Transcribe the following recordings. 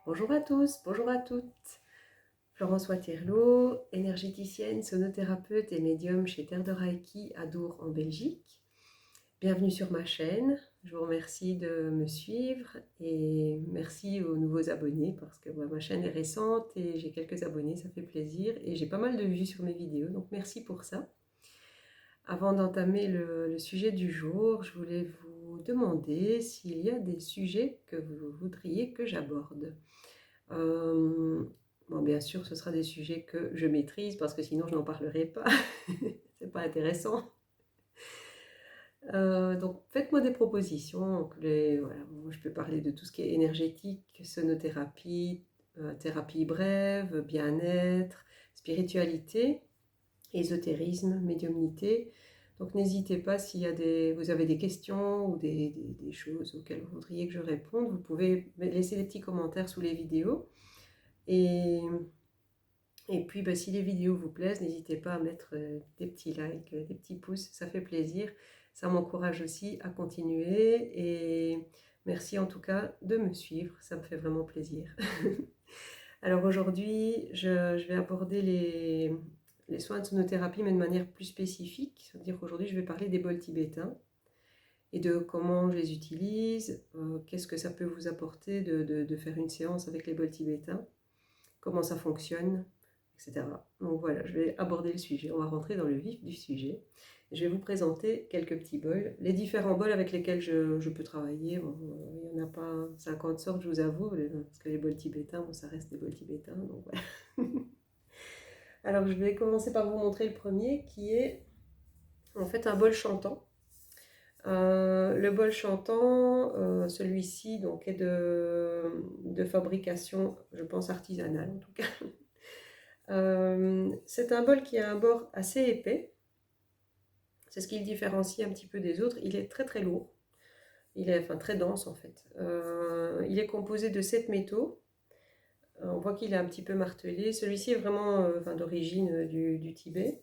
Bonjour à tous, bonjour à toutes. Florence Waterloo, énergéticienne, sonothérapeute et médium chez Terre de Reiki à Dour en Belgique. Bienvenue sur ma chaîne. Je vous remercie de me suivre et merci aux nouveaux abonnés parce que ma chaîne est récente et j'ai quelques abonnés, ça fait plaisir et j'ai pas mal de vues sur mes vidéos, donc merci pour ça. Avant d'entamer le sujet du jour, je voulais vous demander s'il y a des sujets que vous voudriez que j'aborde. Bon, bien sûr, ce sera des sujets que je maîtrise parce que sinon je n'en parlerai pas. C'est pas intéressant. Donc faites-moi des propositions. Voilà, moi, je peux parler de tout ce qui est énergétique, sonothérapie, thérapie brève, bien-être, spiritualité, ésotérisme, médiumnité. Donc n'hésitez pas s'il y a vous avez des questions ou des choses auxquelles vous voudriez que je réponde. Vous pouvez laisser des petits commentaires sous les vidéos. Et puis, si les vidéos vous plaisent, n'hésitez pas à mettre des petits likes, des petits pouces, ça fait plaisir. Ça m'encourage aussi à continuer et merci en tout cas de me suivre, ça me fait vraiment plaisir. Alors aujourd'hui, je vais aborder les soins de sonothérapie, mais de manière plus spécifique. C'est-à-dire qu'aujourd'hui, je vais parler des bols tibétains et de comment je les utilise, qu'est-ce que ça peut vous apporter de faire une séance avec les bols tibétains, comment ça fonctionne, etc. Donc voilà, je vais aborder le sujet. On va rentrer dans le vif du sujet. Je vais vous présenter quelques petits bols, les différents bols avec lesquels je peux travailler. Bon, il n'y en a pas 50 sortes, je vous avoue, parce que les bols tibétains, bon, ça reste des bols tibétains. Donc voilà. Alors je vais commencer par vous montrer le premier qui est en fait un bol chantant. Le bol chantant, celui-ci donc, est de fabrication, je pense, artisanale en tout cas. C'est un bol qui a un bord assez épais. C'est ce qui le différencie un petit peu des autres. Il est très très lourd. Il est très dense en fait. Il est composé de 7 métaux. On voit qu'il est un petit peu martelé. Celui-ci est vraiment d'origine du Tibet.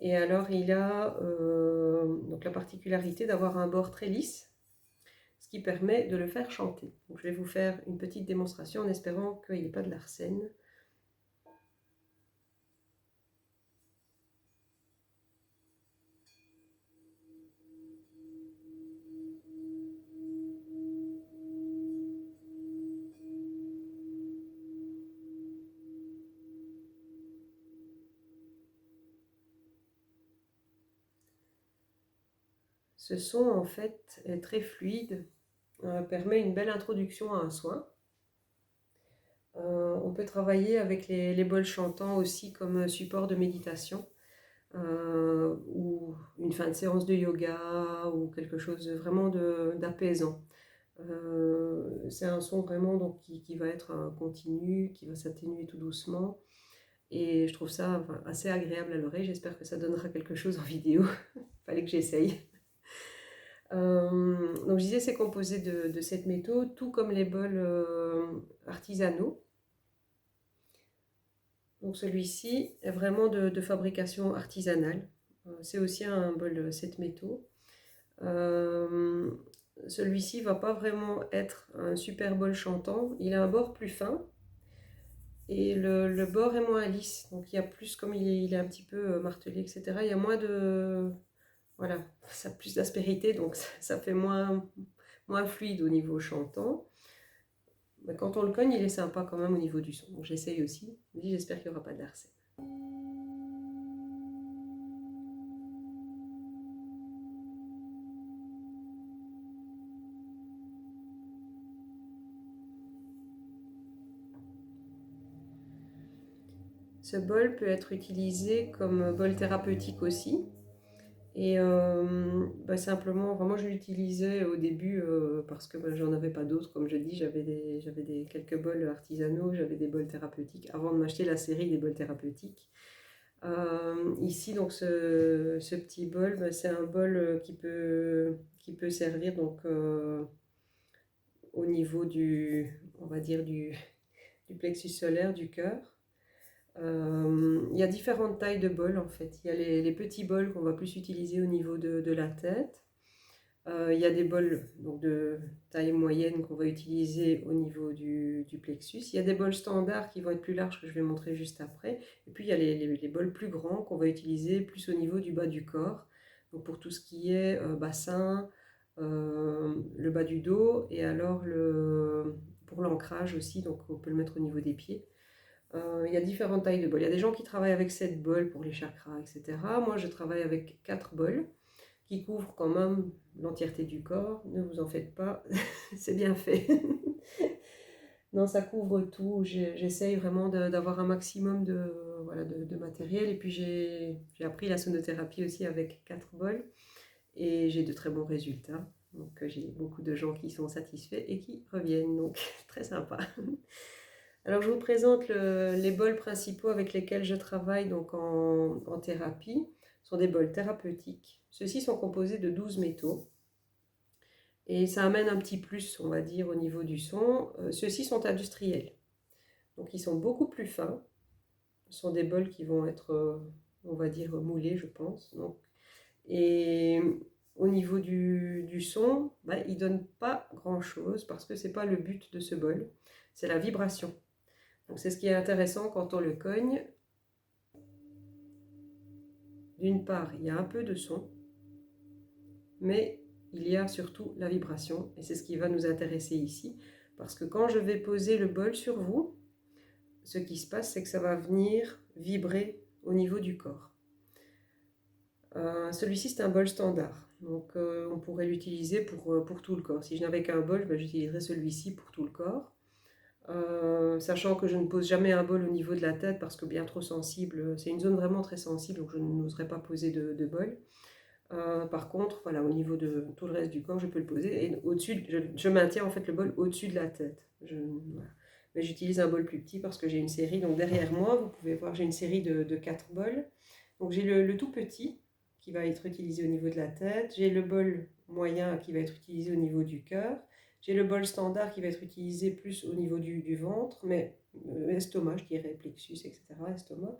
Et alors il a donc la particularité d'avoir un bord très lisse, ce qui permet de le faire chanter. Donc, je vais vous faire une petite démonstration en espérant qu'il n'y ait pas de l'arsène. Ce son en fait est très fluide, permet une belle introduction à un soin. On peut travailler avec les bols chantants aussi comme support de méditation ou une fin de séance de yoga ou quelque chose vraiment d'apaisant. C'est un son vraiment donc, qui va être continu, qui va s'atténuer tout doucement et je trouve ça assez agréable à l'oreille. J'espère que ça donnera quelque chose en vidéo. Fallait que j'essaye. Donc je disais c'est composé de 7 métaux, tout comme les bols artisanaux. Donc celui-ci est vraiment de fabrication artisanale. C'est aussi un bol 7 métaux. Celui-ci ne va pas vraiment être un super bol chantant. Il a un bord plus fin et le bord est moins lisse. Donc il y a plus, comme il est un petit peu martelé, etc. Il y a moins de... Voilà, ça a plus d'aspérité, donc ça fait moins fluide au niveau chantant. Mais quand on le cogne, il est sympa quand même au niveau du son. Donc j'essaye aussi. J'espère qu'il n'y aura pas d'arsène. Ce bol peut être utilisé comme bol thérapeutique aussi. Et simplement, vraiment, je l'utilisais au début parce que j'en avais pas d'autres. Comme je dis, j'avais quelques bols artisanaux, j'avais des bols thérapeutiques avant de m'acheter la série des bols thérapeutiques. Ici, donc, ce petit bol, c'est un bol qui peut servir donc, au niveau on va dire du plexus solaire, du cœur. Il y a différentes tailles de bols en fait. Il y a les petits bols qu'on va plus utiliser au niveau de la tête. Il y a des bols donc, de taille moyenne qu'on va utiliser au niveau du plexus. Il y a des bols standards qui vont être plus larges que je vais montrer juste après. Et puis il y a les bols plus grands qu'on va utiliser plus au niveau du bas du corps. Donc pour tout ce qui est bassin, le bas du dos et alors pour l'ancrage aussi, donc on peut le mettre au niveau des pieds. Il y a différentes tailles de bols. Il y a des gens qui travaillent avec 7 bols pour les chakras, etc. Moi, je travaille avec 4 bols qui couvrent quand même l'entièreté du corps. Ne vous en faites pas, c'est bien fait. Non, ça couvre tout. J'essaye vraiment d'avoir un maximum voilà, de matériel. Et puis j'ai appris la sonothérapie aussi avec 4 bols et j'ai de très bons résultats. Donc j'ai beaucoup de gens qui sont satisfaits et qui reviennent. Donc très sympa. Alors, je vous présente les bols principaux avec lesquels je travaille donc en thérapie. Ce sont des bols thérapeutiques. Ceux-ci sont composés de 12 métaux. Et ça amène un petit plus, on va dire, au niveau du son. Ceux-ci sont industriels. Donc, ils sont beaucoup plus fins. Ce sont des bols qui vont être, on va dire, moulés, je pense. Donc, et au niveau du son, bah, ils ne donnent pas grand-chose parce que ce n'est pas le but de ce bol. C'est la vibration. Donc c'est ce qui est intéressant quand on le cogne. D'une part, il y a un peu de son, mais il y a surtout la vibration, et c'est ce qui va nous intéresser ici, parce que quand je vais poser le bol sur vous, ce qui se passe, c'est que ça va venir vibrer au niveau du corps. Celui-ci, c'est un bol standard, donc on pourrait l'utiliser pour tout le corps. Si je n'avais qu'un bol, ben, j'utiliserais celui-ci pour tout le corps. Sachant que je ne pose jamais un bol au niveau de la tête parce que bien trop sensible, c'est une zone vraiment très sensible, donc je n'oserais pas poser de bol. Par contre, voilà, au niveau de tout le reste du corps, je peux le poser. Et au-dessus, je maintiens en fait le bol au-dessus de la tête. Voilà. Mais j'utilise un bol plus petit parce que j'ai une série. Donc derrière moi, vous pouvez voir, j'ai une série de 4 bols. Donc j'ai le tout petit qui va être utilisé au niveau de la tête. J'ai le bol moyen qui va être utilisé au niveau du cœur. J'ai le bol standard qui va être utilisé plus au niveau du ventre, mais estomac, je dirais, plexus, etc. Estomac.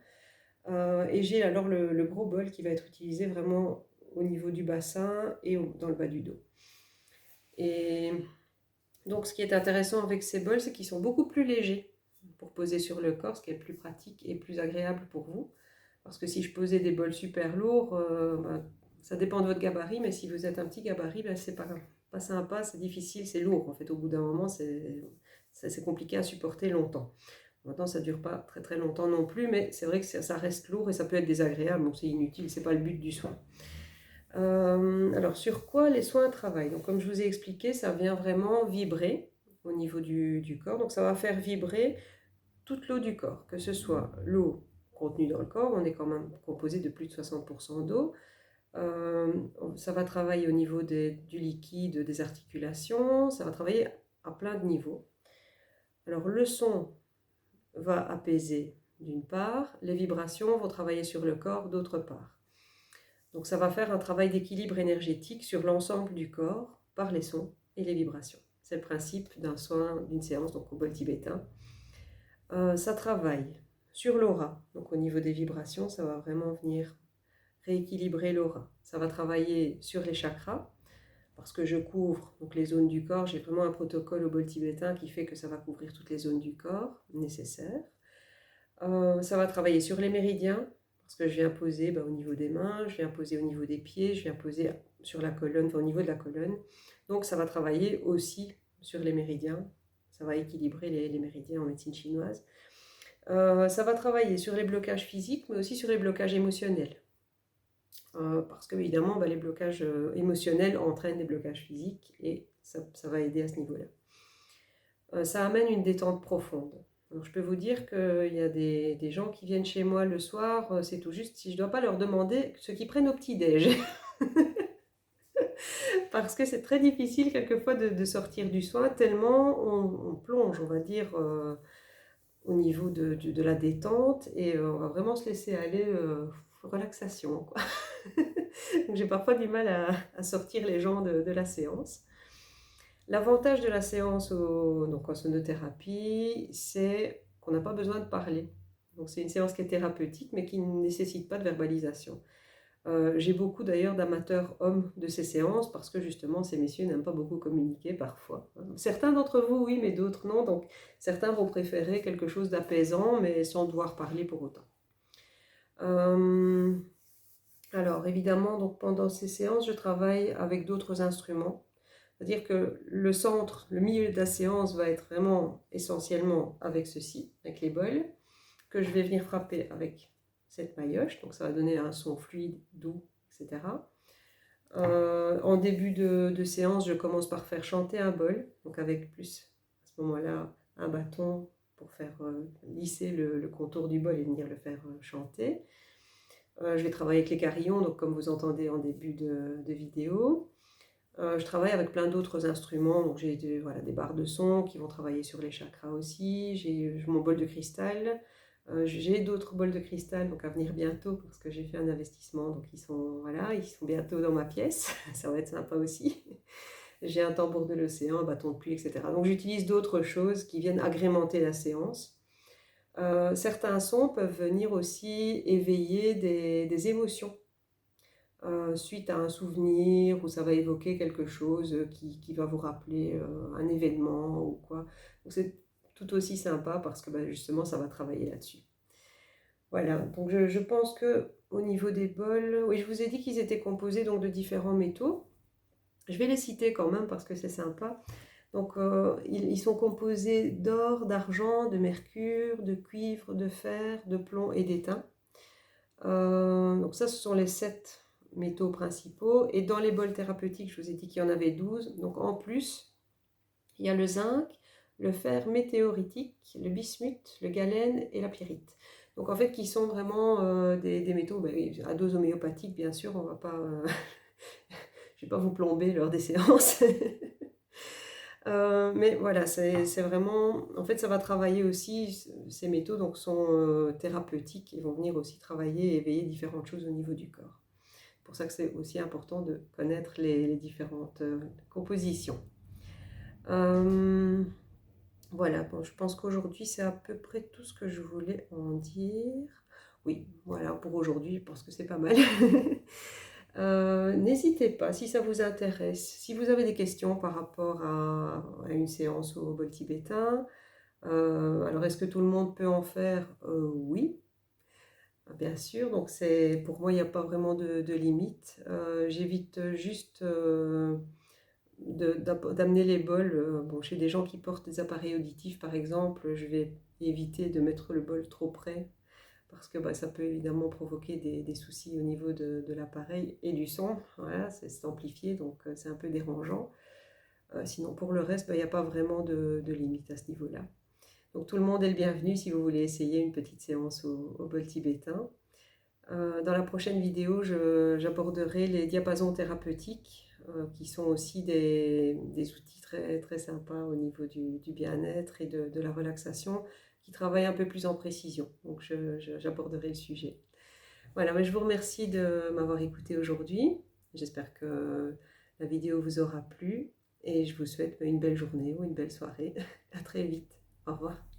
Et j'ai alors le gros bol qui va être utilisé vraiment au niveau du bassin et dans le bas du dos. Et donc ce qui est intéressant avec ces bols, c'est qu'ils sont beaucoup plus légers pour poser sur le corps, ce qui est plus pratique et plus agréable pour vous. Parce que si je posais des bols super lourds, ça dépend de votre gabarit, mais si vous êtes un petit gabarit, c'est pas sympa, c'est difficile, c'est lourd. En fait, au bout d'un moment, c'est compliqué à supporter longtemps. Maintenant, ça ne dure pas très très longtemps non plus, mais c'est vrai que ça reste lourd et ça peut être désagréable, donc c'est inutile, ce n'est pas le but du soin. Alors, sur quoi les soins travaillent? Donc, comme je vous ai expliqué, ça vient vraiment vibrer au niveau du corps. Donc, ça va faire vibrer toute l'eau du corps, que ce soit l'eau contenue dans le corps, on est quand même composé de plus de 60% d'eau. Ça va travailler au niveau du liquide, des articulations, ça va travailler à plein de niveaux. Alors, le son va apaiser d'une part, les vibrations vont travailler sur le corps d'autre part. Donc ça va faire un travail d'équilibre énergétique sur l'ensemble du corps par les sons et les vibrations. C'est le principe d'un soin, d'une séance, donc au bol tibétain. Ça travaille sur l'aura, donc au niveau des vibrations, ça va vraiment venir rééquilibrer l'aura. Ça va travailler sur les chakras, parce que je couvre donc les zones du corps. J'ai vraiment un protocole au bol tibétain qui fait que ça va couvrir toutes les zones du corps nécessaires. Ça va travailler sur les méridiens, parce que je viens poser au niveau des mains, je viens poser au niveau des pieds, je viens poser sur la colonne, au niveau de la colonne. Donc ça va travailler aussi sur les méridiens, ça va équilibrer les méridiens en médecine chinoise. Ça va travailler sur les blocages physiques, mais aussi sur les blocages émotionnels. Parce que évidemment, les blocages émotionnels entraînent des blocages physiques et ça va aider à ce niveau-là. Ça amène une détente profonde. Alors, je peux vous dire qu'il y a des gens qui viennent chez moi le soir, c'est tout juste si je ne dois pas leur demander ce qu'ils prennent au petit-déj. Parce que c'est très difficile quelquefois de sortir du soin, tellement on plonge, on va dire, au niveau de la détente et on va vraiment se laisser aller, relaxation, quoi. Donc j'ai parfois du mal à sortir les gens de la séance. L'avantage de la séance donc en sonothérapie, c'est qu'on n'a pas besoin de parler. Donc c'est une séance qui est thérapeutique, mais qui ne nécessite pas de verbalisation. J'ai beaucoup d'ailleurs d'amateurs hommes de ces séances parce que justement ces messieurs n'aiment pas beaucoup communiquer parfois. Certains d'entre vous oui, mais d'autres non. Donc certains vont préférer quelque chose d'apaisant mais sans devoir parler pour autant. Euh, alors évidemment, donc pendant ces séances, je travaille avec d'autres instruments. C'est-à-dire que le centre, le milieu de la séance va être vraiment essentiellement avec ceci, avec les bols, que je vais venir frapper avec cette maillotche. Donc ça va donner un son fluide, doux, etc. En début de séance, je commence par faire chanter un bol, donc avec plus à ce moment-là un bâton pour faire lisser le contour du bol et venir le faire chanter. Je vais travailler avec les carillons, donc comme vous entendez en début de vidéo. Je travaille avec plein d'autres instruments, donc j'ai voilà, des barres de son qui vont travailler sur les chakras aussi, j'ai mon bol de cristal, j'ai d'autres bols de cristal donc à venir bientôt parce que j'ai fait un investissement, donc voilà, ils sont bientôt dans ma pièce, ça va être sympa aussi. J'ai un tambour de l'océan, un bâton de pluie, etc. Donc j'utilise d'autres choses qui viennent agrémenter la séance. Certains sons peuvent venir aussi éveiller des émotions suite à un souvenir où ça va évoquer quelque chose qui va vous rappeler un événement ou quoi. Donc c'est tout aussi sympa parce que bah, justement ça va travailler là-dessus. Voilà, donc je pense que au niveau des bols, oui je vous ai dit qu'ils étaient composés donc de différents métaux. Je vais les citer quand même parce que c'est sympa. Donc ils sont composés d'or, d'argent, de mercure, de cuivre, de fer, de plomb et d'étain. Donc ça, ce sont les 7 métaux principaux. Et dans les bols thérapeutiques, je vous ai dit qu'il y en avait 12. Donc en plus, il y a le zinc, le fer météoritique, le bismuth, le galène et la pyrite. Donc en fait, qui sont vraiment des métaux à dose homéopathique, bien sûr. On va pas, je ne vais pas vous plomber lors des séances. Mais voilà, c'est vraiment... En fait, ça va travailler aussi, ces métaux donc, sont thérapeutiques et vont venir aussi travailler et éveiller différentes choses au niveau du corps. C'est pour ça que c'est aussi important de connaître les différentes compositions. Voilà, bon, je pense qu'aujourd'hui, c'est à peu près tout ce que je voulais en dire. Oui, voilà, pour aujourd'hui, je pense que c'est pas mal. N'hésitez pas si ça vous intéresse. Si vous avez des questions par rapport à une séance au bol tibétain, alors est-ce que tout le monde peut en faire? Oui, bien sûr. Donc pour moi, il n'y a pas vraiment de limite. J'évite juste d'amener les bols. Bon, chez des gens qui portent des appareils auditifs, par exemple, je vais éviter de mettre le bol trop près parce que bah, ça peut évidemment provoquer des soucis au niveau de l'appareil et du son. Voilà, c'est amplifié, donc c'est un peu dérangeant. Sinon, pour le reste, bah, il n'y a pas vraiment de limite à ce niveau-là. Donc tout le monde est le bienvenu si vous voulez essayer une petite séance au bol tibétain. Dans la prochaine vidéo, j'aborderai les diapasons thérapeutiques, qui sont aussi des outils très, très sympas au niveau du bien-être et de la relaxation, qui travaillent un peu plus en précision. Donc j'aborderai le sujet. Voilà, mais je vous remercie de m'avoir écouté aujourd'hui. J'espère que la vidéo vous aura plu et je vous souhaite une belle journée ou une belle soirée. À très vite. Au revoir.